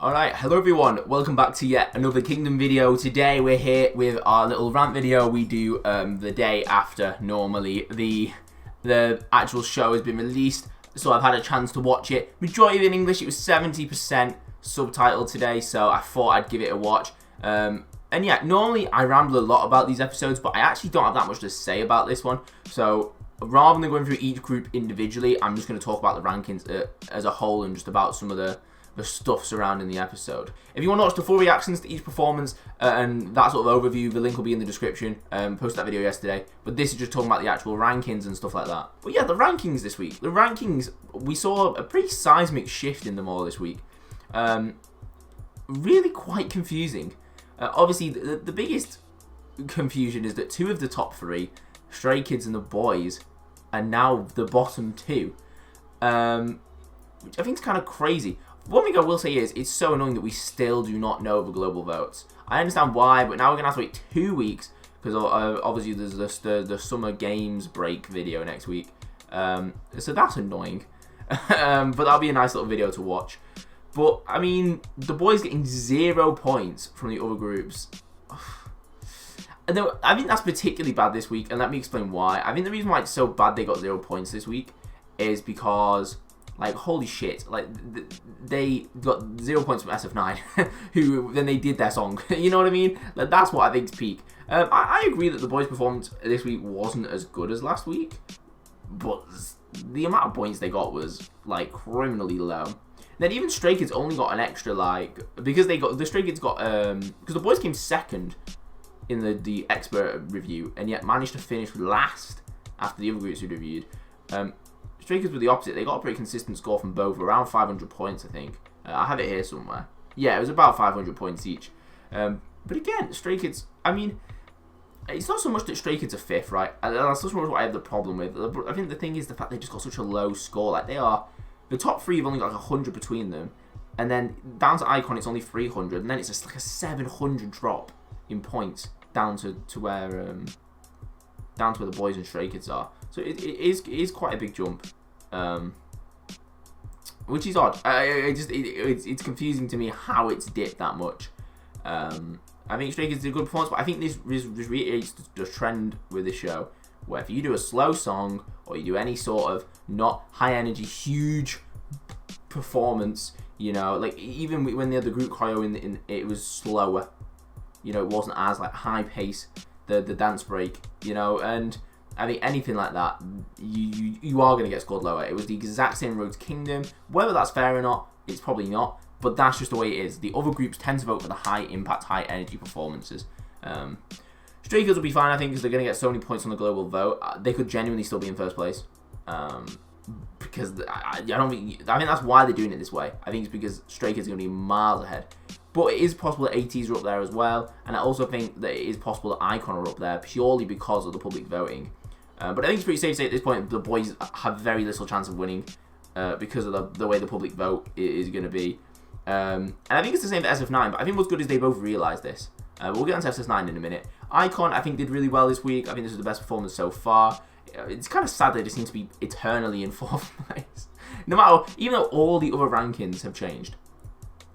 Alright, hello everyone, welcome back to yet another Kingdom video. Today we're here with our little rant video we do the day after normally the actual show has been released. So I've had a chance to watch it. Majority in English, it was 70% subtitled today, so I thought I'd give it a watch. And yeah, normally I ramble a lot about these episodes, but I actually don't have that much to say about this one. So rather than going through each group individually, I'm just going to talk about the rankings as a whole and just about some of the stuff surrounding the episode. If you want to watch the full reactions to each performance and that sort of overview, the link will be in the description. Posted that video yesterday, but this is just talking about the actual rankings and stuff like that. But yeah, the rankings this week. The rankings, we saw a pretty seismic shift in them all this week. Really quite confusing. Obviously, the biggest confusion is that two of the top three, Stray Kids and the BOYZ, are now the bottom two, which I think is kind of crazy. One thing I will say is, it's so annoying that we still do not know the global votes. I understand why, but now we're going to have to wait 2 weeks, because obviously there's the Summer Games break video next week. So that's annoying. But that'll be a nice little video to watch. But, I mean, the BOYZ getting 0 points from the other groups. I think that's particularly bad this week, and let me explain why. I think the reason why it's so bad they got 0 points this week is because, like, holy shit, like, they got 0 points from SF9, who, then they did their song, you know what I mean? Like, that's what I think's peak. I agree that the BOYZ performance this week wasn't as good as last week, but the amount of points they got was, like, criminally low. Then even Stray Kids only got an extra, like, because the Stray Kids got, because the BOYZ came second in the expert review, and yet managed to finish last after the other groups we reviewed. Stray Kids were the opposite. They got a pretty consistent score from both, around 500 points, I think. I have it here somewhere. Yeah, it was about 500 points each. But again, Stray Kids, I mean, it's not so much that Stray Kids are fifth, right? That's not so much what I have the problem with. I think the thing is the fact they just got such a low score. Like, the top three have only got like 100 between them. And then down to iKON, it's only 300. And then it's just like a 700 drop in points down to where the BOYZ and Stray Kids are. So it is quite a big jump, which is odd. It's confusing to me how it's dipped that much. I think Stray Kids did a good performance, but I think this reiterates the trend with the show, where if you do a slow song or you do any sort of not high energy, huge performance, you know, like even when the other group choreo it was slower. You know, it wasn't as like high pace, the dance break, you know, and I mean anything like that, you are going to get scored lower. It was the exact same road to Kingdom. Whether that's fair or not, it's probably not, but that's just the way it is. The other groups tend to vote for the high impact, high energy performances. Stray Kids will be fine, I think, because they're going to get so many points on the global vote. They could genuinely still be in first place. Because I think that's why they're doing it this way. I think it's because Stray Kids are going to be miles ahead. But it is possible that ATEEZ are up there as well, and I also think that it is possible that iKON are up there purely because of the public voting. But I think it's pretty safe to say at this point the BOYZ have very little chance of winning because of the way the public vote is going to be. And I think it's the same for SF9, but I think what's good is they both realise this. We'll get on to SF9 in a minute. iKON, I think, did really well this week. I think this is the best performance so far. It's kind of sad they just seem to be eternally in 4th place. No matter, even though all the other rankings have changed,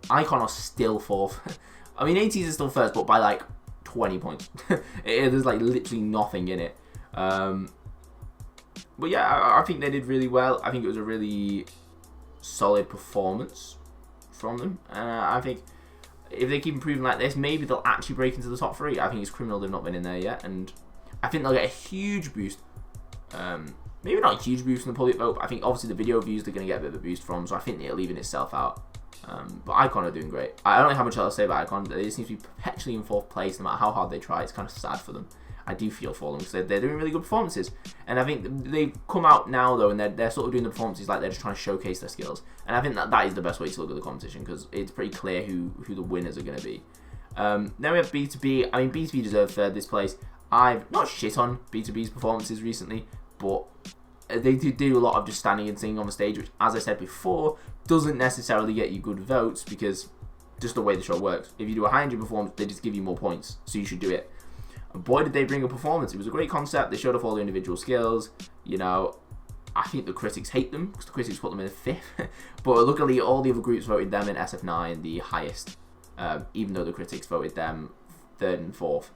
iKON are still 4th. I mean, ATEEZ is still first, but by like 20 points. There's like literally nothing in it. But yeah, I think they did really well. I think it was a really solid performance from them. I think if they keep improving like this, maybe they'll actually break into the top 3. I think it's criminal they've not been in there yet, and I think they'll get a huge boost. Maybe not a huge boost from the public vote, but I think obviously the video views they're going to get a bit of a boost from, so I think they're leaving itself out. But iKON are doing great. I don't know how much else to say about iKON. They seem to be perpetually in 4th place no matter how hard they try. It's kind of sad for them. I do feel for them because they're doing really good performances. And I think they've come out now, though, and they're sort of doing the performances like they're just trying to showcase their skills. And I think that is the best way to look at the competition because it's pretty clear who the winners are going to be. Then we have BTOB. I mean, BTOB deserve 3rd this place. I've not shit on BTOB's performances recently, but they do a lot of just standing and singing on the stage, which, as I said before, doesn't necessarily get you good votes because just the way the show works. If you do a high energy performance, they just give you more points, so you should do it. And boy, did they bring a performance. It was a great concept. They showed off all the individual skills. You know, I think the critics hate them because the critics put them in 5th. But luckily, all the other groups voted them in SF9 the highest, even though the critics voted them 3rd and 4th.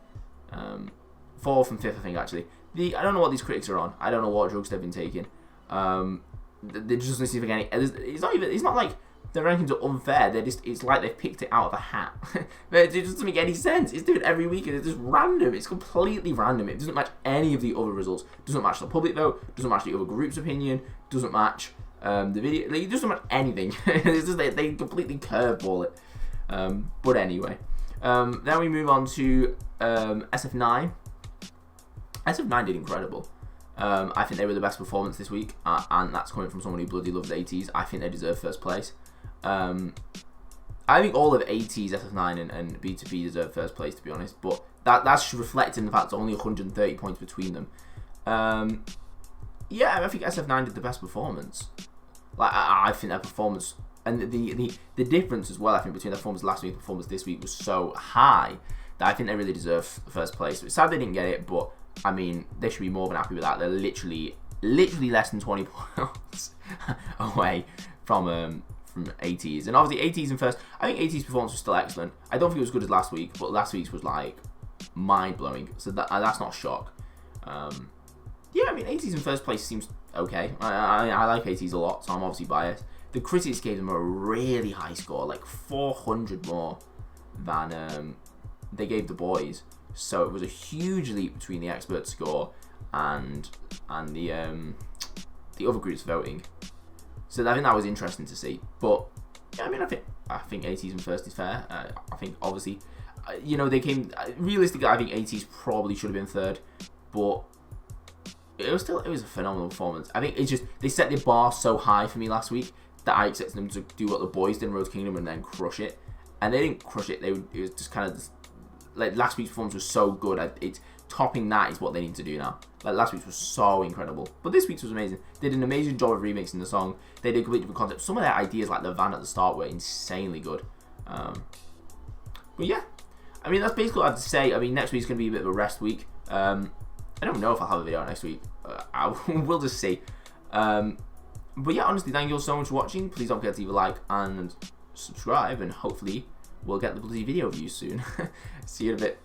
4th and 5th, I think, actually. I don't know what these critics are on. I don't know what drugs they've been taking. They just doesn't seem like any. It's not like the rankings are unfair. It's like they've picked it out of a hat. It doesn't make any sense. It's different every week, and it's just random. It's completely random. It doesn't match any of the other results. It doesn't match the public vote. Doesn't match the other group's opinion. Doesn't match the video. It doesn't match anything. It's just they completely curveball it. But anyway, then we move on to SF9. SF9 did incredible. I think they were the best performance this week, and that's coming from someone who bloody loves ATEEZ. I think they deserve 1st place. I think all of ATEEZ, SF9, and BTOB deserve 1st place, to be honest. But that's reflecting the fact there's only 130 points between them. Yeah, I think SF9 did the best performance. Like I think their performance and the difference as well, I think, between their performance last week and performance this week was so high that I think they really deserve 1st place. It's sad they didn't get it, but I mean, they should be more than happy with that. They're literally less than 20 points away from ATEEZ. And obviously, ATEEZ in 1st. I think ATEEZ performance was still excellent. I don't think it was as good as last week, but last week's was like mind-blowing. So that's not a shock. Yeah, I mean, ATEEZ in 1st place seems okay. I like ATEEZ a lot, so I'm obviously biased. The critics gave them a really high score, like 400 more than they gave the BOYZ. So it was a huge leap between the expert score and the other groups voting. So I think that was interesting to see. But yeah, I mean, I think ATEEZ in 1st is fair. I think obviously, they came realistically. I think ATEEZ probably should have been 3rd, but it was a phenomenal performance. I think it's just they set the bar so high for me last week that I expected them to do what the BOYZ did in Road Kingdom and then crush it, and they didn't crush it. It was just kind of like last week's performance was so good. It's topping that is what they need to do now. Like last week's was so incredible, but this week's was amazing. They did an amazing job of remixing the song. They did a completely different concept. Some of their ideas, like the van at the start, were insanely good. But yeah, I mean that's basically what I have to say. I mean next week's gonna be a bit of a rest week. I don't know if I'll have a video next week. We'll just see. But yeah, honestly, thank you all so much for watching. Please don't forget to leave a like and subscribe, and hopefully we'll get the bloody video views soon. See you in a bit.